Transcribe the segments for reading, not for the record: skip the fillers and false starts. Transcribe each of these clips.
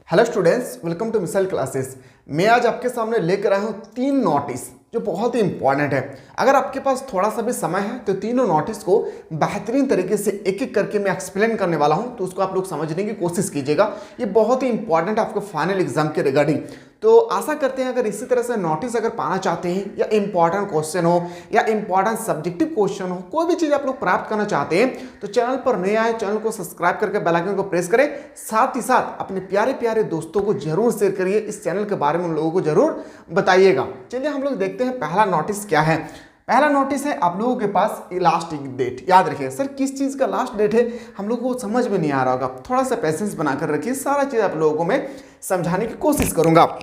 Hello students, welcome to missile classes. मैं आज आपके सामने लेकर आया हूँ 3 नोटिस जो बहुत ही इंपॉर्टेंट है। अगर आपके पास थोड़ा सा भी समय है तो तीनों नोटिस को बेहतरीन तरीके से एक एक करके मैं एक्सप्लेन करने वाला हूँ, तो उसको आप लोग समझने की कोशिश कीजिएगा। ये बहुत ही इंपॉर्टेंट है आपके फाइनल एग्जाम के रिगार्डिंग। तो आशा करते हैं अगर इसी तरह से नोटिस अगर पाना चाहते हैं या इंपॉर्टेंट क्वेश्चन हो या इंपॉर्टेंट सब्जेक्टिव क्वेश्चन हो, कोई भी चीज़ आप लोग प्राप्त करना चाहते हैं तो चैनल पर नए आए, चैनल को सब्सक्राइब करके बेल आइकन को प्रेस करें। साथ ही साथ अपने प्यारे प्यारे दोस्तों को जरूर शेयर करिए, इस चैनल के बारे में उन लोगों को जरूर बताइएगा। चलिए हम लोग देखते हैं पहला नोटिस क्या है। पहला नोटिस है आप लोगों के पास लास्ट डेट। याद रखिए सर किस चीज़ का लास्ट डेट है, हम लोगों को समझ में नहीं आ रहा होगा, थोड़ा सा पेशेंस बनाकर रखिए, सारा चीज़ आप लोगों को मैं समझाने की कोशिश करूंगा।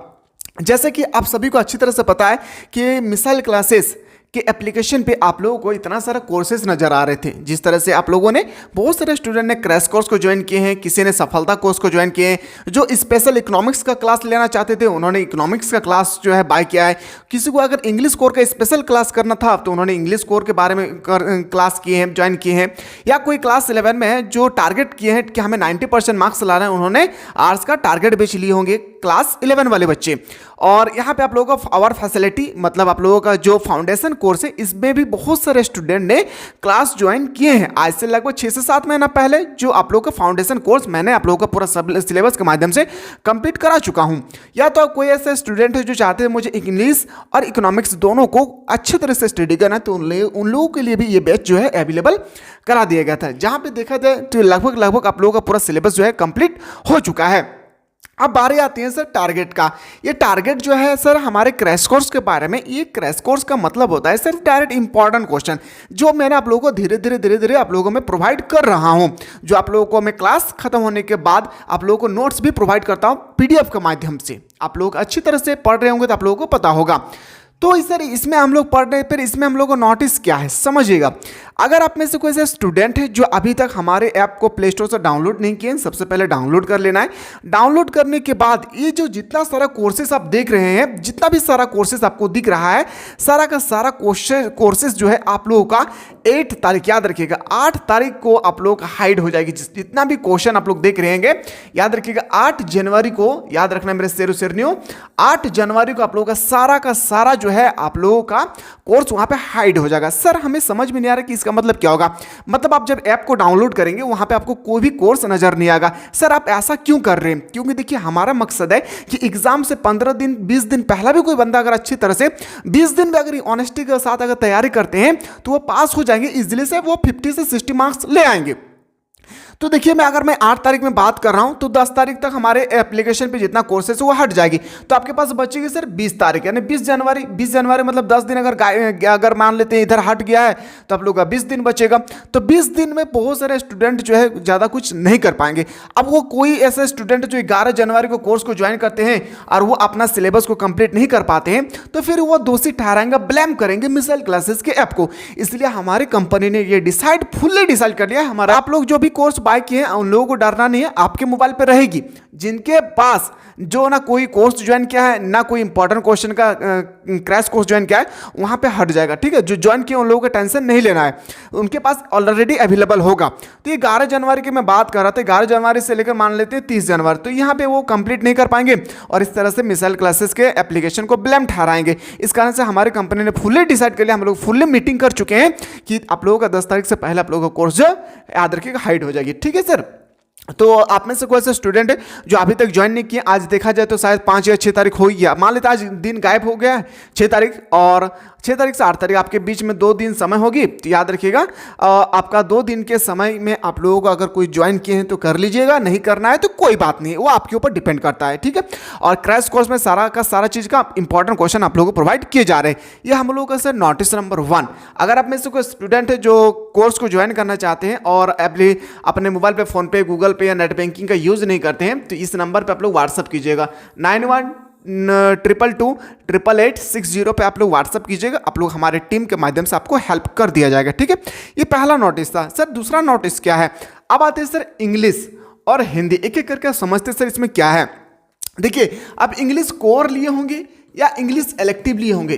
जैसे कि आप सभी को अच्छी तरह से पता है कि मिसाइल क्लासेस के एप्लीकेशन पे आप लोगों को इतना सारा कोर्सेज नजर आ रहे थे। जिस तरह से आप लोगों ने बहुत सारे स्टूडेंट ने क्रैश कोर्स को ज्वाइन किए हैं, किसी ने सफलता कोर्स को ज्वाइन किए हैं, जो स्पेशल इकोनॉमिक्स का क्लास लेना चाहते थे उन्होंने इकोनॉमिक्स का क्लास जो है बाय किया है। किसी को अगर इंग्लिश कोर का स्पेशल क्लास करना था तो उन्होंने इंग्लिश कोर के बारे में क्लास किए हैं, ज्वाइन किए हैं। या कोई क्लास 11 में है जो टारगेट किए हैं कि हमें 90% मार्क्स लाना है, उन्होंने आर्ट्स का टारगेट बेच लिए होंगे क्लास 11 वाले बच्चे। और यहाँ पे आप लोगों का आवर फैसिलिटी मतलब आप लोगों का जो फाउंडेशन कोर्स है इसमें भी बहुत सारे स्टूडेंट ने क्लास ज्वाइन किए हैं। आज से लगभग 6 से 7 महीना पहले जो आप लोगों का फाउंडेशन कोर्स मैंने आप लोगों का पूरा सिलेबस के माध्यम से कंप्लीट करा चुका हूँ। या तो कोई ऐसे स्टूडेंट है जो चाहते हैं मुझे इंग्लिश और इकोनॉमिक्स दोनों को अच्छे तरह से स्टडी करना है, तो उन लोगों के लिए भी ये बैच जो है अवेलेबल करा दिया गया था। जहाँ पे देखा जाए तो लगभग आप लोगों का पूरा सिलेबस जो है कंप्लीट हो चुका है। अब बारी आती है सर टारगेट का। ये टारगेट जो है सर हमारे क्रैश कोर्स के बारे में, ये क्रैश कोर्स का मतलब होता है सर डायरेक्ट इंपॉर्टेंट क्वेश्चन जो मैंने आप लोगों को धीरे धीरे आप लोगों में प्रोवाइड कर रहा हूं, जो आप लोगों को मैं क्लास खत्म होने के बाद आप लोगों को नोट्स भी प्रोवाइड करता हूं पीडीएफ के माध्यम से। आप लोग अच्छी तरह से पढ़ रहे होंगे तो आप लोगों को पता होगा। तो सर इसमें हम लोग पढ़ रहे हैं, फिर इसमें हम लोग को नोटिस क्या है समझिएगा। अगर आप में से कोई ऐसा स्टूडेंट है जो अभी तक हमारे ऐप को प्ले स्टोर से डाउनलोड नहीं किए, सबसे पहले डाउनलोड कर लेना है। डाउनलोड करने के बाद ये जो जितना सारा कोर्सेस आप देख रहे हैं, जितना भी सारा कोर्सेस आपको दिख रहा है, सारा का सारा कोर्सेस जो है आप लोगों का 8 तारीख, याद रखिएगा 8 तारीख को आप लोग का हाइड हो जाएगी। जितना भी क्वेश्चन आप लोग देख रहे हैं याद रखिएगा 8 जनवरी को, याद रखना मेरे शेरनियों, 8 जनवरी को आप लोगों का सारा जो है आप लोगों का कोर्स वहां पे हाइड हो जाएगा। सर हमें समझ में नहीं आ रहा कि इसका मतलब क्या होगा। मतलब आप जब ऐप को डाउनलोड करेंगे वहां पे आपको कोई भी कोर्स नजर नहीं आएगा। सर आप ऐसा क्यों कर रहे हैं? क्योंकि देखिए हमारा मकसद है कि एग्जाम से 15 दिन 20 दिन पहला भी कोई बंदा अगर अच्छी तरह से 20 दिन में अगर ऑनेस्टी के साथ अगर तैयारी करते हैं तो वो पास हो जाएंगे इजीली से, वो 50 से 60 मार्क्स ले आएंगे। तो देखिए अगर मैं 8 तारीख में बात कर रहा हूं तो 10 तारीख तक हमारे एप्लीकेशन पे जितना कोर्सेस है वो हट जाएगी। तो आपके पास बचेगी सर 20 तारीख, यानी 20 जनवरी मतलब 10 दिन अगर मान लेते हैं इधर हट गया है तो आप लोग का 20 दिन बचेगा। तो 20 दिन में बहुत सारे स्टूडेंट जो है ज़्यादा कुछ नहीं कर पाएंगे। अब वो कोई ऐसे स्टूडेंट जो 11 जनवरी को कोर्स को ज्वाइन करते हैं और वो अपना सिलेबस को कंप्लीट नहीं कर पाते हैं तो फिर वो दोषी ठहराएंगे, ब्लेम करेंगे मिसाइल क्लासेस के ऐप को। इसलिए हमारी कंपनी ने ये फुल्ली डिसाइड कर लिया है, हमारा आप लोग जो भी कोर्स बाय किए हैं उन लोगों को डरना नहीं है, आपके मोबाइल पे रहेगी। जिनके पास जो ना कोई कोर्स ज्वाइन किया है ना कोई इंपॉर्टेंट क्वेश्चन का क्रैश कोर्स ज्वाइन किया है वहां पे हट जाएगा, ठीक है। जो ज्वाइन किए उन लोगों को टेंशन नहीं लेना है, उनके पास ऑलरेडी अवेलेबल होगा। तो ये 11 जनवरी की मैं बात कर रहा था, 11 जनवरी से लेकर मान लेते हैं 30 जनवरी, तो यहाँ पे वो कंप्लीट नहीं कर पाएंगे और इस तरह से मिसाइल क्लासेस के एप्लीकेशन को ब्लेम ठहराएंगे। इस कारण से हमारी कंपनी ने फुल्ली डिसाइड कर लिया, हम लोग फुल्ली मीटिंग कर चुके हैं कि आप लोगों का 10 तारीख से पहले आप लोगों का कोर्स जो याद रखिएगा हाइड हो जाएगी, ठीक है सर। तो आप में से कोई ऐसा स्टूडेंट है जो अभी तक ज्वाइन नहीं किया, आज देखा जाए तो शायद 5 या 6 तारीख हो गया, मान लेते आज दिन गायब हो गया है 6 तारीख, और 6 तारीख से 8 तारीख आपके बीच में 2 दिन समय होगी। तो याद रखिएगा आपका 2 दिन के समय में आप लोगों को अगर कोई ज्वाइन किए हैं तो कर लीजिएगा, नहीं करना है तो कोई बात नहीं, वो आपके ऊपर डिपेंड करता है, ठीक है। और क्रैश कोर्स में सारा का सारा चीज़ का इंपॉर्टेंट क्वेश्चन आप लोगों को प्रोवाइड किए जा रहे हैं। ये हम लोगों का सर नोटिस नंबर 1। अगर आप में से कोई स्टूडेंट है जो कोर्स को ज्वाइन करना चाहते हैं और अपने मोबाइल पे, फोन पे, गूगल पे या नेट बैंकिंग का यूज़ नहीं करते हैं तो इस नंबर पे आप लोग व्हाट्सअप कीजिएगा, 9122888860 पे आप लोग व्हाट्सअप कीजिएगा। आप लोग हमारे टीम के माध्यम से आपको हेल्प कर दिया जाएगा, ठीक है। ये पहला नोटिस था सर। दूसरा नोटिस क्या है? अब आते हैं सर इंग्लिश और हिंदी, एक एक करके समझते सर इसमें क्या है। देखिए आप इंग्लिश कोर लिए होंगे या इंग्लिश इलेक्टिव लिए होंगे,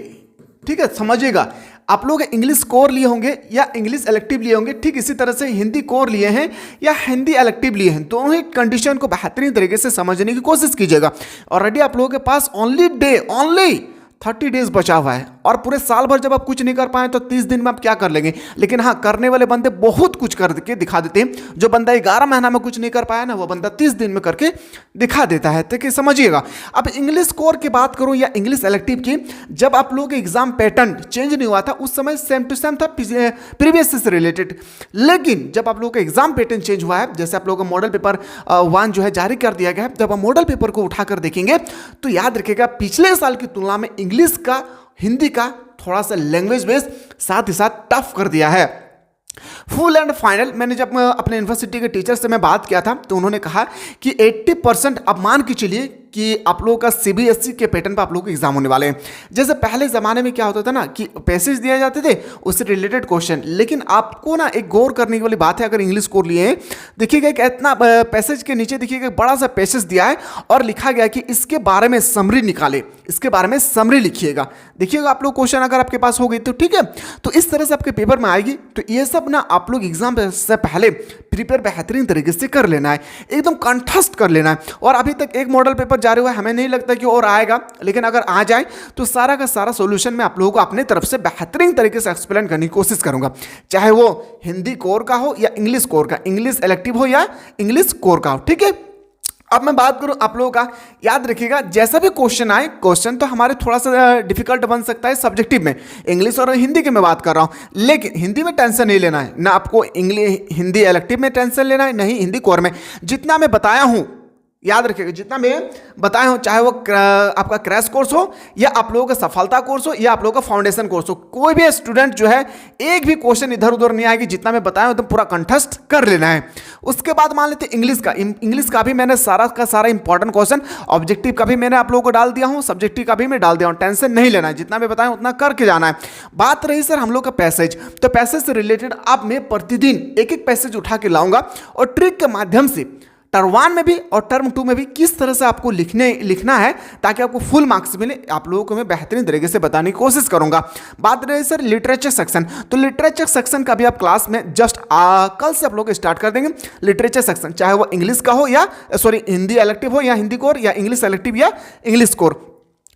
ठीक है, समझिएगा। आप लोग इंग्लिश कोर लिए होंगे या इंग्लिश इलेक्टिव लिए होंगे, ठीक इसी तरह से हिंदी कोर लिए हैं या हिंदी इलेक्टिव लिए हैं, दोनों ही कंडीशन को बेहतरीन तरीके से समझने की कोशिश कीजिएगा। ऑलरेडी आप लोगों के पास ओनली 30 डेज बचा हुआ है, और पूरे साल भर जब आप कुछ नहीं कर पाए तो 30 दिन में आप क्या कर लेंगे। लेकिन हाँ, करने वाले बंदे बहुत कुछ करके दिखा देते हैं। जो बंदा 11 महीना में कुछ नहीं कर पाया ना, वो बंदा 30 दिन में करके दिखा देता है। तो समझिएगा। अब इंग्लिश कोर की बात करूं या इंग्लिश इलेक्टिव की, जब आप लोगों के एग्जाम पैटर्न चेंज नहीं हुआ था उस समय सेम टू सेम था प्रीवियस से रिलेटेड। लेकिन जब आप लोगों का एग्जाम पैटर्न चेंज हुआ है, जैसे आप लोगों का मॉडल पेपर 1 जो है जारी कर दिया गया है, जब आप मॉडल पेपर को उठाकर देखेंगे तो याद रखिएगा पिछले साल की तुलना में इंग्लिश का, हिंदी का थोड़ा सा लैंग्वेज बेस साथ ही साथ टफ कर दिया है। फुल एंड फाइनल, मैंने जब अपने यूनिवर्सिटी के टीचर से मैं बात किया था तो उन्होंने कहा कि 80% अब मान के चलिए कि आप लोगों का सीबीएसई के पैटर्न पर आप लोगों के एग्जाम होने वाले हैं। जैसे पहले ज़माने में क्या होता था ना कि पैसेज दिए जाते थे, उससे रिलेटेड क्वेश्चन। लेकिन आपको ना एक गौर करने वाली बात है, अगर इंग्लिश कोर लिए हैं, देखिएगा कि इतना पैसेज के नीचे देखिएगा बड़ा सा पैसेज दिया है और लिखा गया कि इसके बारे में समरी निकाले, इसके बारे में समरी लिखिएगा। देखिएगा आप लोग क्वेश्चन अगर आपके पास हो गई तो ठीक है, तो इस तरह से आपके पेपर में आएगी। तो ये सब ना आप लोग एग्जाम से पहले प्रिपेयर बेहतरीन तरीके से कर लेना है, एकदम कंठस्थ कर लेना है। और अभी तक एक मॉडल पेपर जारी हुआ है, हमें नहीं लगता कि और आएगा, लेकिन अगर आ जाए तो सारा का सारा सॉल्यूशन मैं आप लोगों को अपने तरफ से बेहतरीन तरीके से एक्सप्लेन करने की कोशिश करूंगा, चाहे वो हिंदी कोर का हो या इंग्लिश कोर का, इंग्लिश इलेक्टिव हो या इंग्लिश कोर का हो। ठीक है, अब मैं बात करूं आप लोगों का, याद रखिएगा जैसा भी क्वेश्चन आए, क्वेश्चन तो हमारे थोड़ा सा डिफिकल्ट बन सकता है सब्जेक्टिव में, इंग्लिश और हिंदी के मैं बात कर रहा हूं, लेकिन हिंदी में टेंशन नहीं लेना है ना, आपको इंग्लिश हिंदी इलेक्टिव में टेंशन लेना है, नहीं हिंदी कोर में। जितना मैं बताया हूं, याद रखिएगा जितना मैं बताया हूं, चाहे वो आपका क्रैश कोर्स हो या आप लोगों का सफलता कोर्स हो या आप लोगों का फाउंडेशन कोर्स हो, कोई भी स्टूडेंट जो है एक भी क्वेश्चन इधर उधर नहीं आएगी, जितना मैं बताया हूं तो पूरा कंठस्थ कर लेना है। उसके बाद मान लेते इंग्लिश का भी मैंने सारा का सारा इंपॉर्टेंट क्वेश्चन, ऑब्जेक्टिव का भी मैंने आप लोगों को डाल दिया हूं, सब्जेक्टिव का भी मैं डाल दिया हूं, टेंशन नहीं लेना है, जितना मैं बताया उतना करके जाना है। बात रही सर हम लोग का पैसेज, तो पैसेज से रिलेटेड अब मैं प्रतिदिन एक एक पैसेज उठा के लाऊंगा और ट्रिक के माध्यम से टर्म 1 में भी और टर्म 2 में भी किस तरह से आपको लिखना है ताकि आपको फुल मार्क्स मिले, आप लोगों को मैं बेहतरीन तरीके से बताने की कोशिश करूंगा। बात रही सर लिटरेचर सेक्शन, तो लिटरेचर सेक्शन का भी आप क्लास में जस्ट कल से आप लोग स्टार्ट कर देंगे। लिटरेचर सेक्शन चाहे वो इंग्लिश का हो या हिंदी इलेक्टिव हो या हिंदी कोर या इंग्लिश इलेक्टिव या इंग्लिश कोर,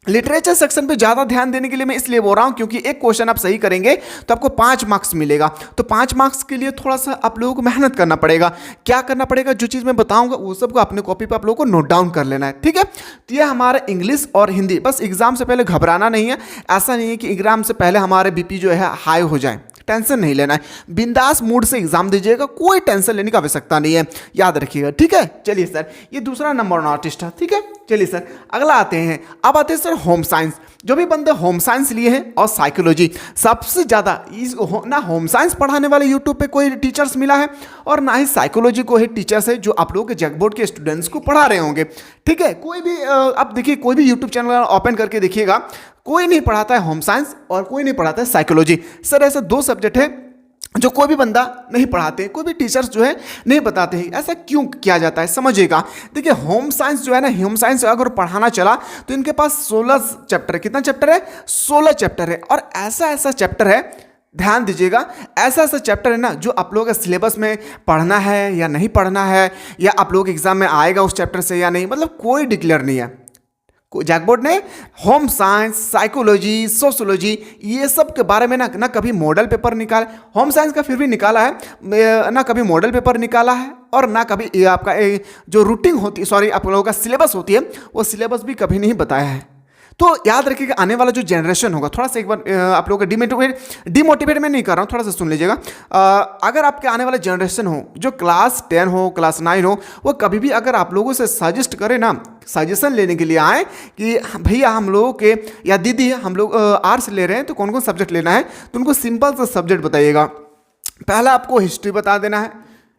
लिटरेचर सेक्शन पे ज़्यादा ध्यान देने के लिए मैं इसलिए बोल रहा हूँ क्योंकि एक क्वेश्चन आप सही करेंगे तो आपको 5 मार्क्स मिलेगा। तो 5 मार्क्स के लिए थोड़ा सा आप लोगों को मेहनत करना पड़ेगा। क्या करना पड़ेगा, जो चीज़ मैं बताऊंगा वो सबको अपने कॉपी पे आप लोगों को नोट डाउन कर लेना है। ठीक है, तो ये हमारा इंग्लिश और हिंदी। बस एग्जाम से पहले घबराना नहीं है, ऐसा नहीं है कि एग्जाम से पहले हमारे बीपी जो है हाई हो जाए, टेंशन नहीं लेना है, बिंदास मूड से एग्जाम दीजिएगा, कोई टेंशन लेने की आवश्यकता नहीं है, याद रखिएगा। ठीक है, चलिए सर ये दूसरा नंबर आर्टिस्ट है। ठीक है, चलिए सर अगला आते हैं। अब आते हैं सर होम साइंस। जो भी बंदे होम साइंस लिए हैं और साइकोलॉजी, सबसे ज़्यादा ना होम साइंस पढ़ाने वाले यूट्यूब पे कोई टीचर्स मिला है और ना ही साइकोलॉजी को ही टीचर्स है जो आप लोगों के जैकबोर्ड के स्टूडेंट्स को पढ़ा रहे होंगे। ठीक है, कोई भी अब देखिए कोई भी यूट्यूब चैनल ओपन करके देखिएगा, कोई नहीं पढ़ाता है होम साइंस और कोई नहीं पढ़ाता है साइकोलॉजी। सर ऐसे 2 सब्जेक्ट है जो कोई भी बंदा नहीं पढ़ाते, कोई भी टीचर्स जो है नहीं बताते हैं। ऐसा क्यों किया जाता है समझिएगा। देखिए होम साइंस जो है ना, होम साइंस अगर पढ़ाना चला तो इनके पास 16 चैप्टर है। कितना चैप्टर है? 16 चैप्टर है। और ऐसा चैप्टर है, ध्यान दीजिएगा, ऐसा चैप्टर है ना जो आप लोगों के सिलेबस में पढ़ना है या नहीं पढ़ना है, या आप लोग एग्जाम में आएगा उस चैप्टर से या नहीं, मतलब कोई डिक्लेयर नहीं है। जैकबोर्ड ने होम साइंस, साइकोलॉजी, सोशोलॉजी ये सब के बारे में ना कभी मॉडल पेपर निकाला, होम साइंस का फिर भी निकाला है, ना कभी मॉडल पेपर निकाला है और ना कभी आपका जो रूटीन होती है, आप लोगों का सिलेबस होती है वो सिलेबस भी कभी नहीं बताया है। तो याद रखिएगा आने वाला जो जनरेशन होगा, थोड़ा सा एक बार आप लोगों को डिमोटिवेट मैं नहीं कर रहा हूँ, थोड़ा सा सुन लीजिएगा। अगर आपके आने वाला जनरेशन हो जो क्लास 10 हो, क्लास 9 हो, वो कभी भी अगर आप लोगों से सजेस्ट करे ना, सजेशन लेने के लिए आए कि भैया हम लोगों के या दीदी हम लोग आर्ट्स ले रहे हैं तो कौन कौन सब्जेक्ट लेना है, तो उनको सिंपल सा सब्जेक्ट बताइएगा। पहला आपको हिस्ट्री बता देना है,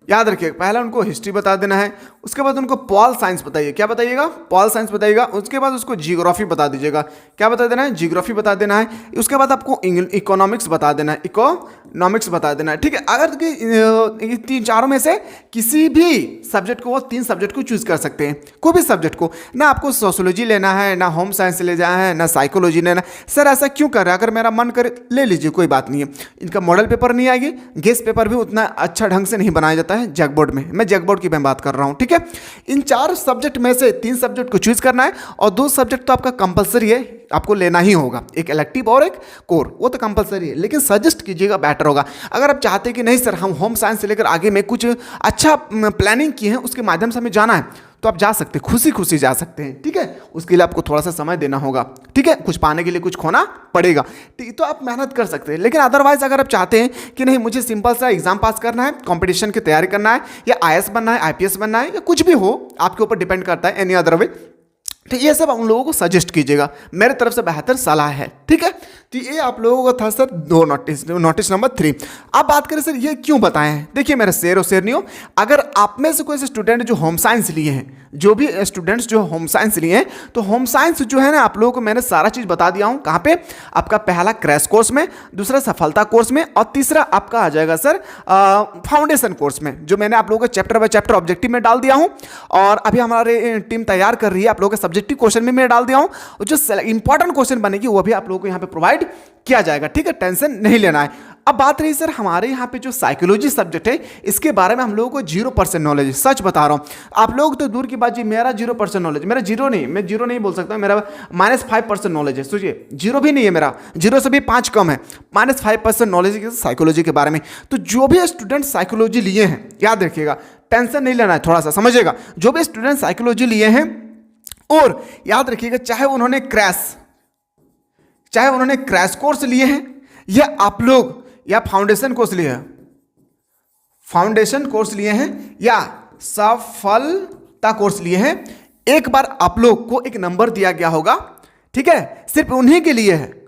याद रखिएगा, पहला उनको हिस्ट्री बता देना है, उसके बाद उनको पॉल साइंस बताइए, क्या बताइएगा, पॉल साइंस बताइएगा। उसके बाद उसको जियोग्राफी बता दीजिएगा, क्या बता देना है, जियोग्राफी बता देना है। उसके बाद आपको इकोनॉमिक्स बता देना है, इकोनॉमिक्स बता देना है, ठीक है। अगर तीन चारों में से किसी भी सब्जेक्ट को, वो 3 सब्जेक्ट को चूज कर सकते हैं, कोई भी सब्जेक्ट को, ना आपको सोशियोलॉजी लेना है, ना होम साइंस ले जाना है, ना साइकोलॉजी लेना है। सर ऐसा क्यों कर रहा है, अगर मेरा मन करे ले लीजिए, कोई बात नहीं है। इनका मॉडल पेपर नहीं आएगी, गेस्ट पेपर भी उतना अच्छा ढंग से नहीं बनाया जाता है जैक बोर्ड में, मैं जैक बोर्ड की मैं बात कर रहा हूँ, ठीक है। इन 4 सब्जेक्ट में से 3 सब्जेक्ट को चूज करना है और 2 सब्जेक्ट तो आपका कंपलसरी है, आपको लेना ही होगा, एक इलेक्टिव और एक कोर, वो तो कंपलसरी है। लेकिन सजेस्ट कीजिएगा, बेटर होगा। अगर आप चाहते हैं कि नहीं सर हम होम साइंस से लेकर आगे में कुछ अच्छा प्लानिंग किए हैं, उसके माध्यम से हमें जाना है, तो आप जा सकते हैं, खुशी खुशी जा सकते हैं, ठीक है। उसके लिए आपको थोड़ा सा समय देना होगा, ठीक है, कुछ पाने के लिए कुछ खोना पड़ेगा, तो आप मेहनत कर सकते हैं। लेकिन अदरवाइज अगर आप चाहते हैं कि नहीं मुझे सिंपल सा एग्जाम पास करना है, कंपटीशन की तैयारी करना है, या IAS बनना है, IPS बनना है, या कुछ भी हो, आपके ऊपर डिपेंड करता है, एनी अदर वे, तो ये सब उन लोगों को सजेस्ट कीजिएगा, मेरे तरफ से बेहतर सलाह है, ठीक है। तो ये आप लोगों का था सर 2 नोटिस नंबर 3। अब बात करें सर ये क्यों बताए हैं, देखिए मेरा शेर और शेर नहीं हो, अगर आप में से कोई ऐसे स्टूडेंट जो होम साइंस लिए हैं, जो भी स्टूडेंट्स जो होम साइंस लिए हैं, तो होम साइंस जो है ना आप लोगों को मैंने सारा चीज़ बता दिया हूँ। कहाँ पे, आपका पहला क्रैश कोर्स में, दूसरा सफलता कोर्स में, और तीसरा आपका आ जाएगा सर फाउंडेशन कोर्स में, जो मैंने आप लोगों को चैप्टर बाय चैप्टर ऑब्जेक्टिव में डाल दिया हूँ। और अभी हमारे टीम तैयार कर रही है, आप लोगों के सब्जेक्टिव क्वेश्चन में मैं डाल दिया हूँ, और जो इंपॉर्टेंट क्वेश्चन बनेगी वो भी आप लोगों को यहाँ पे प्रोवाइड किया जाएगा, ठीक है, टेंशन नहीं लेना है। अब बात रही सर हमारे यहाँ पे जो साइकोलॉजी सब्जेक्ट है, इसके बारे में हम लोगों को 0% नॉलेज है, सच बता रहा हूँ। आप लोग तो दूर की बात जी, मेरा 0% नॉलेज, मेरा मैं जीरो नहीं बोल सकता, मेरा -5% नॉलेज है, सोचिए, 0 भी नहीं है मेरा, 0 से भी 5 कम है, -5% नॉलेज है साइकोलॉजी के बारे में। तो जो भी स्टूडेंट साइकोलॉजी लिए हैं, याद रखिएगा, टेंशन नहीं लेना है, थोड़ा सा समझिएगा। जो भी स्टूडेंट साइकोलॉजी लिए हैं, और याद रखिएगा चाहे उन्होंने क्रैश कोर्स लिए हैं, या आप लोग या फाउंडेशन कोर्स लिए हैं, या सफलता कोर्स लिए हैं, एक बार आप लोग को एक नंबर दिया गया होगा, ठीक है, सिर्फ उन्हीं के लिए है।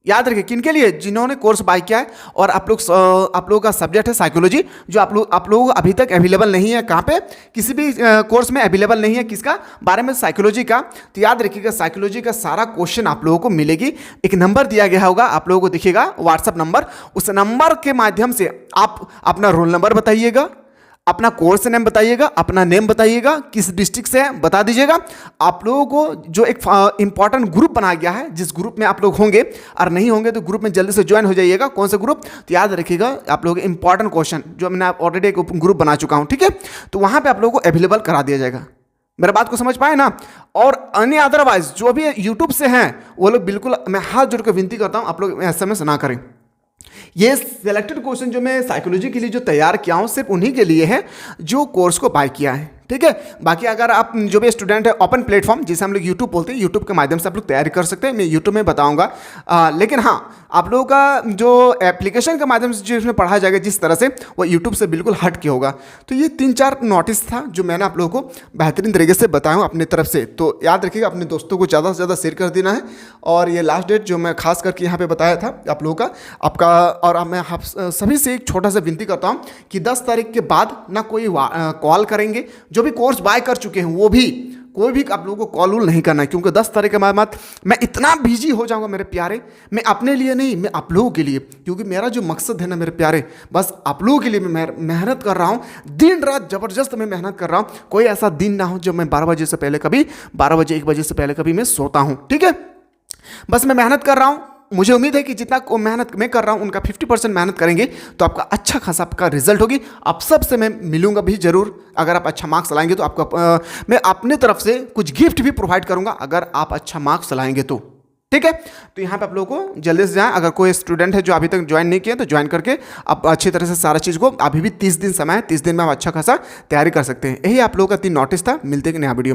याद रखिए, किनके लिए, जिन्होंने कोर्स बाय किया है, और आप लोगों का सब्जेक्ट है साइकोलॉजी, जो आप लोगों को अभी तक अवेलेबल नहीं है, कहाँ पे, किसी भी कोर्स में अवेलेबल नहीं है, किसका बारे में, साइकोलॉजी का। तो याद रखिएगा साइकोलॉजी का सारा क्वेश्चन आप लोगों को मिलेगी, एक नंबर दिया गया होगा, आप लोगों को दिखेगा व्हाट्सअप नंबर, उस नंबर के माध्यम से आप अपना रोल नंबर बताइएगा, अपना कोर्स नेम बताइएगा, अपना नेम बताइएगा, किस डिस्ट्रिक्ट से है बता दीजिएगा। आप लोगों को जो एक इंपॉर्टेंट ग्रुप बना गया है, जिस ग्रुप में आप लोग होंगे, और नहीं होंगे तो ग्रुप में जल्दी से ज्वाइन हो जाइएगा। कौन सा ग्रुप, तो याद रखिएगा आप लोग इंपॉर्टेंट क्वेश्चन जो मैंने ऑलरेडी एक ग्रुप बना चुका हूँ, ठीक है, तो वहाँ पर आप लोगों को अवेलेबल करा दिया जाएगा। मेरा बात को समझ पाए ना। और अन्य अदरवाइज जो भी यूट्यूब से हैं वो लोग बिल्कुल, मैं हाथ जोड़ कर विनती करता हूँ, आप लोग SMS ना करें। ये सिलेक्टेड क्वेश्चन जो मैं साइकोलॉजी के लिए जो तैयार किया हूँ, सिर्फ उन्हीं के लिए है जो कोर्स को बाय किया है, ठीक है। बाकी अगर आप जो भी स्टूडेंट है, ओपन प्लेटफॉर्म जिसे हम लोग यूट्यूब बोलते हैं, यूट्यूब के माध्यम से आप लोग तैयारी कर सकते हैं, मैं यूट्यूब में बताऊंगा। लेकिन हाँ, आप लोगों का जो एप्लीकेशन के माध्यम से जो इसमें पढ़ाया जाएगा जिस तरह से, वो यूट्यूब से बिल्कुल हट के होगा। तो ये 3-4 नोटिस था जो मैंने आप लोगों को बेहतरीन तरीके से बताया हूँ अपनी तरफ से। तो याद रखिएगा, अपने दोस्तों को ज़्यादा से ज़्यादा शेयर कर देना है। और ये लास्ट डेट जो मैं खास करके यहाँ पे बताया था आप लोगों का, आपका, और मैं आप सभी से एक छोटा सा विनती करता हूँ कि 10 तारीख के बाद ना कोई कॉल करेंगे, जो भी कोर्स बाय कर चुके हैं वो भी, कोई भी आप लोगों को कॉल वूल नहीं करना है, क्योंकि 10 तारीख के बाद मैं इतना बिजी हो जाऊंगा मेरे प्यारे, मैं अपने लिए नहीं, मैं आप लोगों के लिए, क्योंकि मेरा जो मकसद है ना मेरे प्यारे, बस आप लोगों के लिए मैं मेहनत कर रहा हूँ, दिन रात ज़बरदस्त मैं मेहनत कर रहा हूँ। कोई ऐसा दिन ना हो जब मैं 12 बजे से पहले, कभी 12 बजे 1 बजे से पहले कभी मैं सोता हूँ, ठीक है। बस मैं मेहनत कर रहा हूँ, मुझे उम्मीद है कि जितना मेहनत मैं कर रहा हूँ उनका 50% मेहनत करेंगे तो आपका अच्छा खासा आपका रिजल्ट होगी। आप सबसे मैं मिलूंगा भी जरूर, अगर आप अच्छा मार्क्स लाएंगे तो आपका मैं अपने तरफ से कुछ गिफ्ट भी प्रोवाइड करूंगा अगर आप अच्छा मार्क्स लाएंगे तो, ठीक है। तो यहाँ पे आप लोगों को जल्दी से जाएं, अगर कोई स्टूडेंट है जो अभी तक ज्वाइन नहीं किया तो ज्वाइन करके आप अच्छी तरह से सारा चीज़ को, अभी भी 30 दिन समय है, 30 दिन में आप अच्छा खासा तैयारी कर सकते हैं। यही आप लोगों का 3 नोटिस था। मिलते हैं नया वीडियो में।